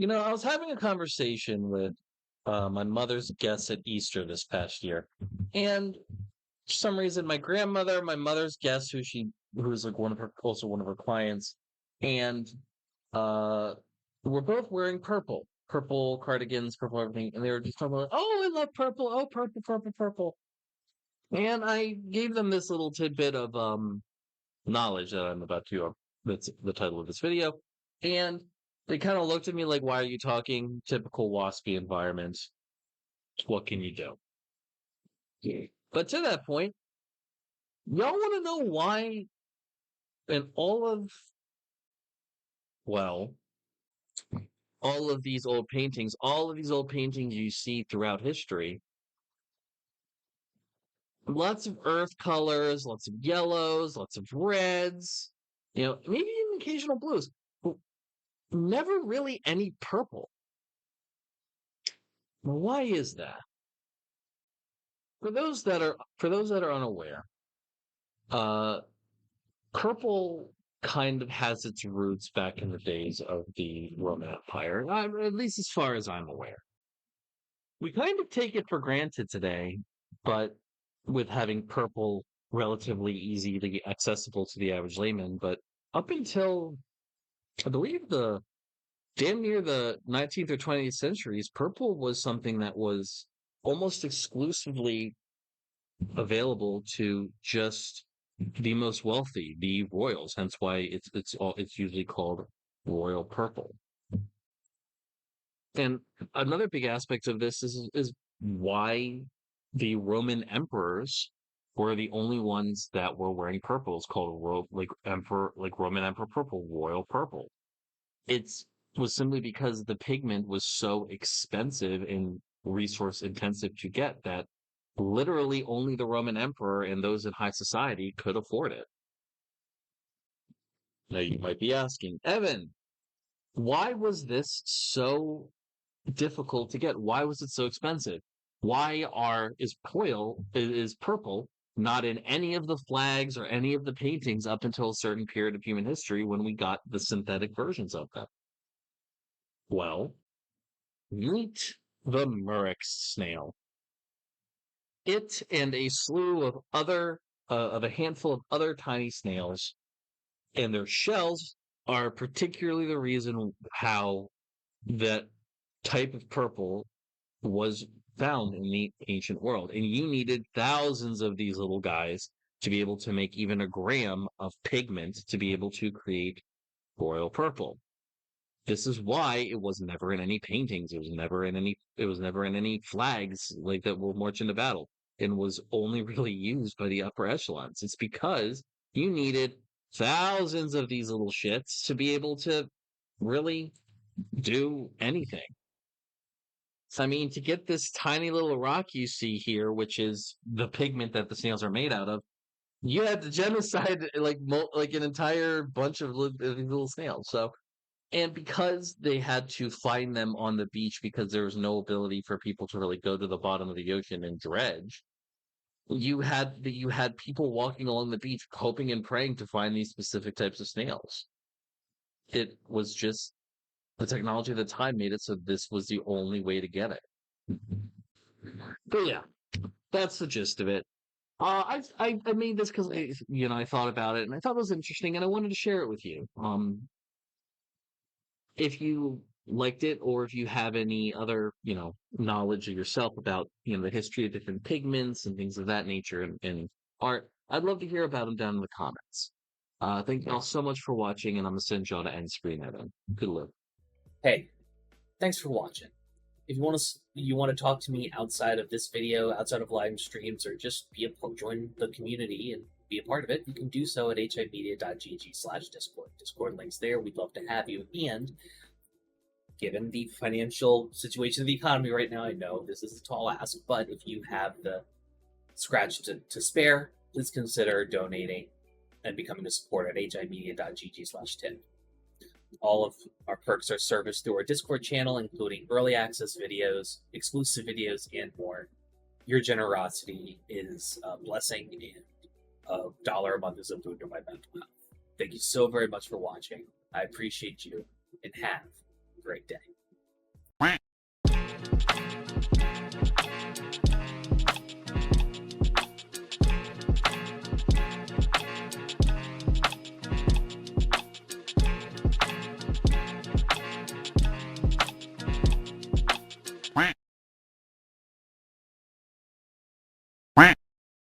I was having a conversation with my mother's guests at Easter this past year, and for some reason, my grandmother, my mother's guest, who's like also one of her clients, and uh, we're both wearing purple cardigans, purple everything, and they were just talking about, oh, I love purple, oh, purple, purple, purple, and I gave them this little tidbit of knowledge that I'm about to. That's the title of this video, and they kind of looked at me like, "Why are you talking?" Typical waspy environment. What can you do? Yeah. But to that point, y'all want to know why in well, all of these old paintings you see throughout history, lots of earth colors, lots of yellows, lots of reds, maybe even occasional blues, but never really any purple. Why is that? For those that are unaware, uh, purple kind of has its roots back in the days of the Roman Empire, at least as far as I'm aware. We kind of take it for granted today, but with having purple relatively easily accessible to the average layman. But up until I believe the damn near the 19th or 20th centuries, purple was something that was almost exclusively available to just the most wealthy, the royals. Hence why it's usually called royal purple. And another big aspect of this is why the Roman emperors were the only ones that were wearing purple. It's called Roman Emperor purple, royal purple. It's was simply because the pigment was so expensive and resource intensive to get that literally only the Roman emperor and those in high society could afford it. Now you might be asking, Evan, why was this so difficult to get? Why was it so expensive? Why is purple not in any of the flags or any of the paintings up until a certain period of human history when we got the synthetic versions of them? Well, meet the Murex snail. It and a slew of a handful of other tiny snails, and their shells are particularly the reason how that type of purple was found in the ancient world. And you needed thousands of these little guys to be able to make even a gram of pigment to be able to create royal purple. This is why it was never in any paintings. It was never in any flags like that will march into battle and was only really used by the upper echelons. It's because you needed thousands of these little shits to be able to really do anything. So, I mean, to get this tiny little rock you see here, which is the pigment that the snails are made out of, you had to genocide like an entire bunch of little snails. So, and because they had to find them on the beach because there was no ability for people to really go to the bottom of the ocean and dredge, you had people walking along the beach hoping and praying to find these specific types of snails. It was just the technology at the time made it so this was the only way to get it. But yeah, that's the gist of it. I made this because I thought about it and I thought it was interesting and I wanted to share it with you. If you liked it or if you have any other knowledge of yourself about the history of different pigments and things of that nature and art, I'd love to hear about them down in the comments. Thank you all so much for watching, and I'm gonna send y'all to end screen Evan. Good luck. Hey, thanks for watching. If you want to talk to me outside of this video, outside of live streams, or just join the community and be a part of it, you can do so at HIMediaTV/Discord. Discord links there. We'd love to have you. And given the financial situation of the economy right now, I know this is a tall ask, but if you have the scratch to spare, please consider donating and becoming a supporter at HIMedia.gg/tip. All of our perks are serviced through our Discord channel, including early access videos, exclusive videos, and more. Your generosity is a blessing, and $1 a month is a boon to my mental health. Thank you so very much for watching. I appreciate you, and have a great day.